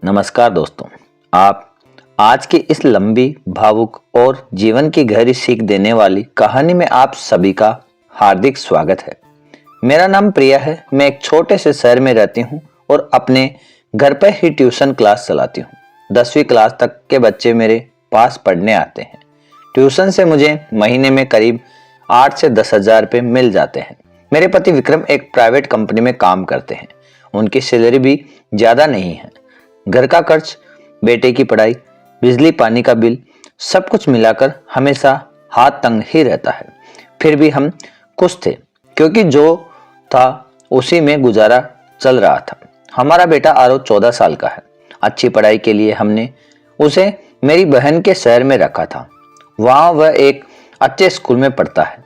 नमस्कार दोस्तों। आप आज की इस लंबी, भावुक और जीवन की गहरी सीख देने वाली कहानी में आप सभी का हार्दिक स्वागत है। मेरा नाम प्रिया है। मैं एक छोटे से शहर में रहती हूँ और अपने घर पर ही ट्यूशन क्लास चलाती हूँ। 10वीं क्लास तक के बच्चे मेरे पास पढ़ने आते हैं। ट्यूशन से मुझे महीने में करीब 8 से 10 हजार रुपये मिल जाते हैं। मेरे पति विक्रम एक प्राइवेट कंपनी में काम करते हैं। उनकी सैलरी भी ज़्यादा नहीं है। घर का खर्च, बेटे की पढ़ाई, बिजली पानी का बिल, सब कुछ मिलाकर हमेशा हाथ तंग ही रहता है। फिर भी हम खुश थे क्योंकि जो था उसी में गुजारा चल रहा था। हमारा बेटा आरव 14 साल का है। अच्छी पढ़ाई के लिए हमने उसे मेरी बहन के शहर में रखा था। वहाँ वह एक अच्छे स्कूल में पढ़ता है।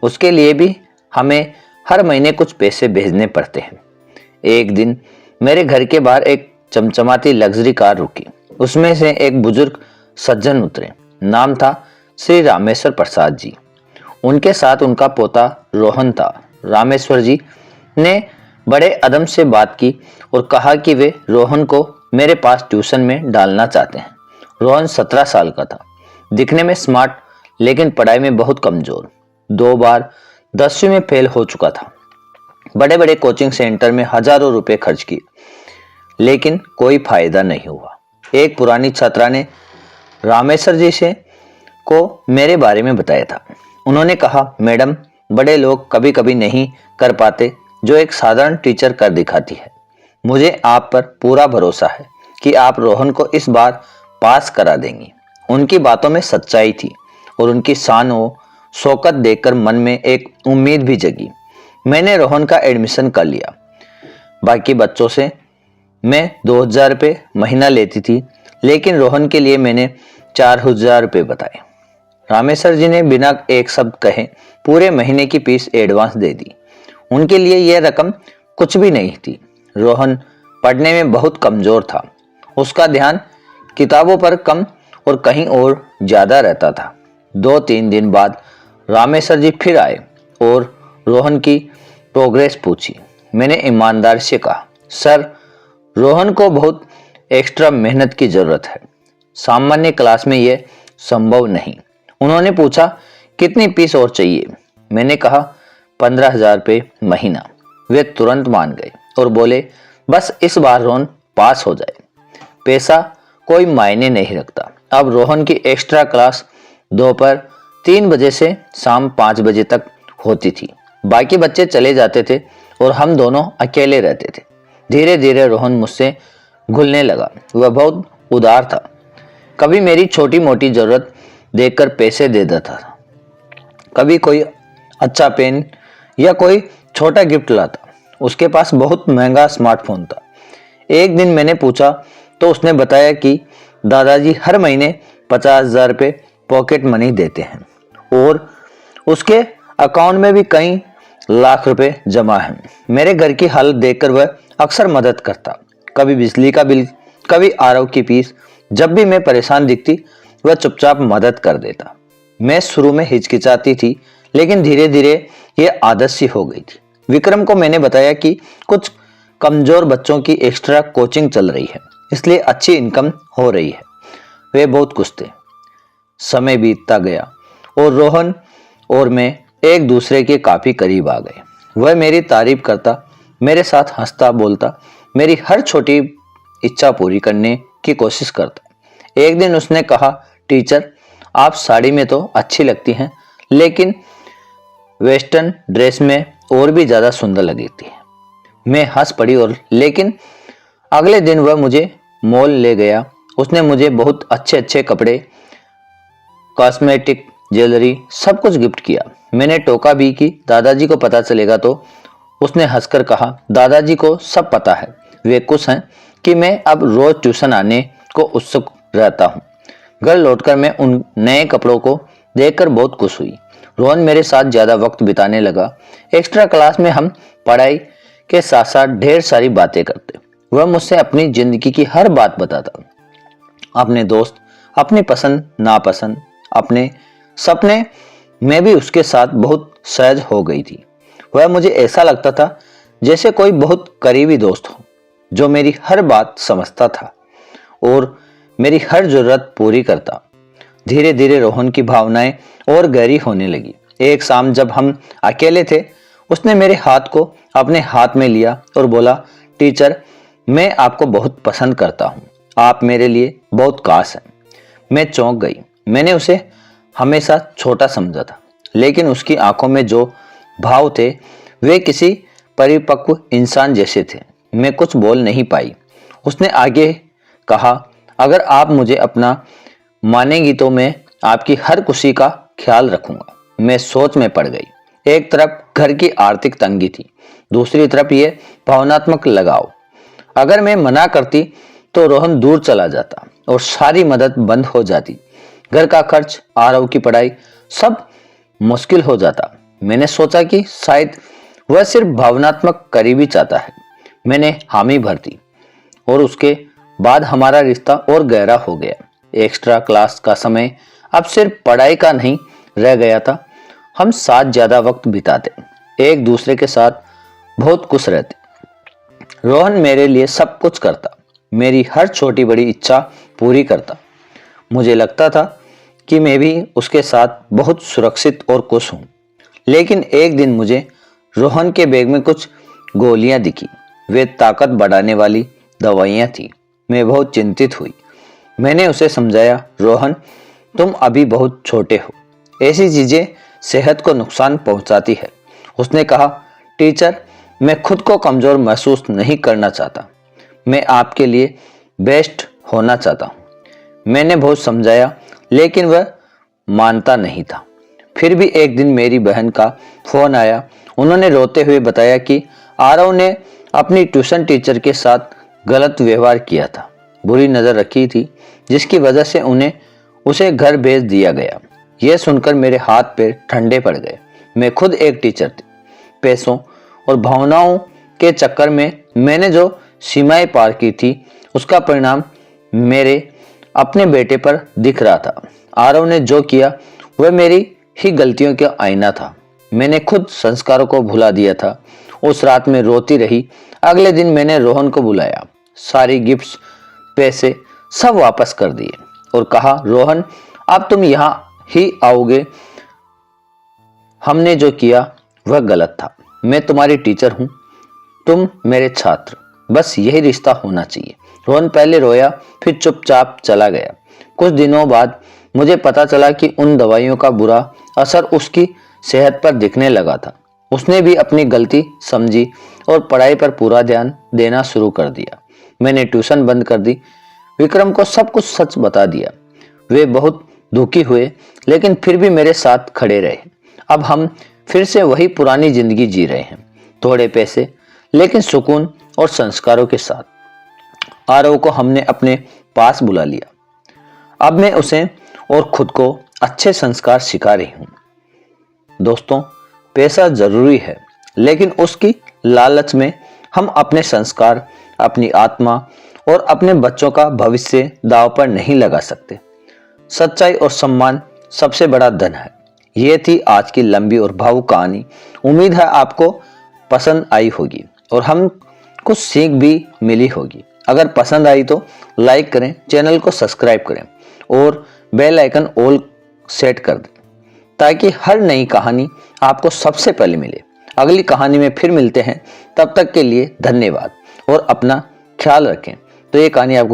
उसके लिए भी हमें हर महीने कुछ पैसे भेजने पड़ते हैं। एक दिन मेरे घर के बाहर एक चमचमाती लग्जरी कार रुकी। उसमें से एक बुजुर्ग सज्जन उतरे। नाम था श्री रामेश्वर प्रसाद जी। उनके साथ उनका पोता रोहन था। रामेश्वर जी ने बड़े अदब से बात की और कहा कि वे रोहन को मेरे पास ट्यूशन में डालना चाहते हैं। रोहन 17 साल का था, दिखने में स्मार्ट लेकिन पढ़ाई में बहुत कमजोर। 2 बार 10वीं में फेल हो चुका था। बड़े बड़े कोचिंग सेंटर में हजारों रुपए खर्च किए लेकिन कोई फायदा नहीं हुआ। एक पुरानी छात्रा ने रामेश्वर जी से को मेरे बारे में बताया था। उन्होंने कहा, मैडम, बड़े लोग कभी कभी नहीं कर पाते जो एक साधारण टीचर कर दिखाती है। मुझे आप पर पूरा भरोसा है कि आप रोहन को इस बार पास करा देंगी। उनकी बातों में सच्चाई थी और उनकी शान व शौकत देखकर मन में एक उम्मीद भी जगी। मैंने रोहन का एडमिशन कर लिया। बाकी बच्चों से मैं 2000 रुपये महीना लेती थी लेकिन रोहन के लिए मैंने 4000 रुपये बताए। रामेश्वर जी ने बिना एक शब्द कहे पूरे महीने की फीस एडवांस दे दी। उनके लिए यह रकम कुछ भी नहीं थी। रोहन पढ़ने में बहुत कमजोर था। उसका ध्यान किताबों पर कम और कहीं और ज्यादा रहता था। 2-3 दिन बाद रामेश्वर जी फिर आए और रोहन की प्रोग्रेस पूछी। मैंने ईमानदारी से कहा, सर, रोहन को बहुत एक्स्ट्रा मेहनत की जरूरत है। सामान्य क्लास में यह संभव नहीं। उन्होंने पूछा, कितनी फीस और चाहिए? मैंने कहा, 15,000 रुपये महीना। वे तुरंत मान गए और बोले, बस इस बार रोहन पास हो जाए। पैसा कोई मायने नहीं रखता। अब रोहन की एक्स्ट्रा क्लास दोपहर 3 बजे से शाम 5 बजे तक होती थी। बाकी बच्चे चले जाते थे और हम दोनों अकेले रहते थे। धीरे धीरे रोहन मुझसे घुलने लगा। वह बहुत उदार था। कभी मेरी छोटी मोटी जरूरत देखकर पैसे दे देता था, कभी कोई अच्छा पेन या कोई छोटा गिफ्ट लाता। उसके पास बहुत महंगा स्मार्टफोन था। एक दिन मैंने पूछा तो उसने बताया कि दादाजी हर महीने 50,000 रुपये पॉकेट मनी देते हैं और उसके अकाउंट में भी कई लाख रुपए जमा है। मेरे घर की हालत देखकर वह अक्सर मदद करता। कभी बिजली का बिल, कभी आरव की फीस। जब भी मैं परेशान दिखती वह चुपचाप मदद कर देता। मैं शुरू में हिचकिचाती थी लेकिन धीरे धीरे यह आदत सी हो गई थी। विक्रम को मैंने बताया कि कुछ कमजोर बच्चों की एक्स्ट्रा कोचिंग चल रही है, इसलिए अच्छी इनकम हो रही है। वे बहुत खुश थे। समय बीतता गया और रोहन और मैं एक दूसरे के काफी करीब आ गए। वह मेरी तारीफ करता, मेरे साथ हंसता बोलता, मेरी हर छोटी इच्छा पूरी करने की कोशिश करता। एक दिन उसने कहा, टीचर, आप साड़ी में तो अच्छी लगती हैं लेकिन वेस्टर्न ड्रेस में और भी ज्यादा सुंदर लगती है। मैं हंस पड़ी और लेकिन अगले दिन वह मुझे मॉल ले गया। उसने मुझे बहुत अच्छे अच्छे कपड़े, कॉस्मेटिक, ज्वेलरी, सब कुछ गिफ्ट किया। मैंने टोका भी कि दादाजी को पता चलेगा तो उसने हंसकर कहा, दादाजी को सब पता है। वे खुश हैं कि मैं अब रोज ट्यूशन आने को उत्सुक रहता हूँ। घर लौटकर मैं उन नए कपड़ों को देखकर बहुत खुश हुई। रोहन मेरे साथ ज्यादा वक्त बिताने लगा। एक्स्ट्रा क्लास में हम पढ़ाई के साथ साथ ढेर सारी बातें करते। वह मुझसे अपनी जिंदगी की हर बात बताता, अपने दोस्त, अपनी पसंद नापसंद, अपने सपने। मैं भी उसके साथ बहुत सहज हो गई थी। वह मुझे ऐसा लगता था जैसे कोई बहुत करीबी दोस्त हो जो मेरी हर बात समझता था। और मेरी हर जरूरत पूरी करता। धीरे धीरे रोहन की भावनाएं और गहरी होने लगी। एक शाम जब हम अकेले थे, उसने मेरे हाथ को अपने हाथ में लिया और बोला, टीचर, मैं आपको बहुत पसंद करता हूँ, आप मेरे लिए बहुत खास हैं। मैं चौंक गई। मैंने उसे हमेशा छोटा समझा था, लेकिन उसकी आंखों में जो भाव थे वे किसी परिपक्व इंसान जैसे थे। मैं कुछ बोल नहीं पाई। उसने आगे कहा, अगर आप मुझे अपना मानेगी तो मैं आपकी हर खुशी का ख्याल रखूंगा। मैं सोच में पड़ गई। एक तरफ घर की आर्थिक तंगी थी, दूसरी तरफ ये भावनात्मक लगाव। अगर मैं मना करती तो रोहन दूर चला जाता और सारी मदद बंद हो जाती। घर का खर्च, आरव की पढ़ाई, सब मुश्किल हो जाता। मैंने सोचा कि शायद वह सिर्फ भावनात्मक करीबी चाहता है। मैंने हामी भर दी और उसके बाद हमारा रिश्ता और गहरा हो गया। एक्स्ट्रा क्लास का समय अब सिर्फ पढ़ाई का नहीं रह गया था। हम साथ ज्यादा वक्त बिताते, एक दूसरे के साथ बहुत खुश रहते। रोहन मेरे लिए सब कुछ करता, मेरी हर छोटी बड़ी इच्छा पूरी करता। मुझे लगता था कि मैं भी उसके साथ बहुत सुरक्षित और खुश हूँ। लेकिन एक दिन मुझे रोहन के बैग में कुछ गोलियां दिखी। वे ताकत बढ़ाने वाली दवाइयां थी। मैं बहुत चिंतित हुई। मैंने उसे समझाया, रोहन, तुम अभी बहुत छोटे हो, ऐसी चीजें सेहत को नुकसान पहुंचाती है। उसने कहा, टीचर, मैं खुद को कमजोर महसूस नहीं करना चाहता, मैं आपके लिए बेस्ट होना चाहता हूं। मैंने बहुत समझाया, लेकिन वह मानता नहीं था। फिर भी एक दिन मेरी बहन का फोन आया। उन्होंने रोते हुए बताया कि आरव ने अपनी ट्यूशन टीचर के साथ गलत व्यवहार किया था, बुरी नजर रखी थी, जिसकी वजह से उसे घर भेज दिया गया। यह सुनकर मेरे हाथ पैर ठंडे पड़ गए। मैं खुद एक टीचर थी। पैसों और भावनाओं के चक्कर में मैंने जो सीमाएं पार की थी, उसका परिणाम मेरे अपने बेटे पर दिख रहा था। आरव ने जो किया वह मेरी ही गलतियों का आईना था। मैंने खुद संस्कारों को भुला दिया था। उस रात में रोती रही। अगले दिन मैंने रोहन को बुलाया, सारी गिफ्ट्स, पैसे सब वापस कर दिए और कहा, रोहन, अब तुम यहाँ ही आओगे। हमने जो किया वह गलत था। मैं तुम्हारी टीचर हूं, तुम मेरे छात्र, बस यही रिश्ता होना चाहिए। रोहन पहले रोया, फिर चुपचाप चला गया। कुछ दिनों बाद मुझे पता चला कि उन दवाइयों का बुरा असर उसकी सेहत पर दिखने लगा था। उसने भी अपनी गलती समझी और पढ़ाई पर पूरा ध्यान देना शुरू कर दिया। मैंने ट्यूशन बंद कर दी, विक्रम को सब कुछ सच बता दिया। वे बहुत दुखी हुए, लेकिन फिर भी मेरे साथ खड़े रहे। अब हम फिर से वही पुरानी जिंदगी जी रहे हैं, थोड़े पैसे लेकिन सुकून और संस्कारों के साथ। आरव को हमने अपने पास बुला लिया। अब मैं उसे और खुद को अच्छे संस्कार सिखा रही हूँ। दोस्तों, पैसा जरूरी है, लेकिन उसकी लालच में हम अपने संस्कार, अपनी आत्मा और अपने बच्चों का भविष्य दांव पर नहीं लगा सकते। सच्चाई और सम्मान सबसे बड़ा धन है। यह थी आज की लंबी और भावुक कहानी। उम्मीद है आपको पसंद आई होगी और हम कुछ सीख भी मिली होगी। अगर पसंद आई तो लाइक करें, चैनल को सब्सक्राइब करें और बेल आइकन ऑल सेट कर दें, ताकि हर नई कहानी आपको सबसे पहले मिले। अगली कहानी में फिर मिलते हैं, तब तक के लिए धन्यवाद और अपना ख्याल रखें। तो ये कहानी आपको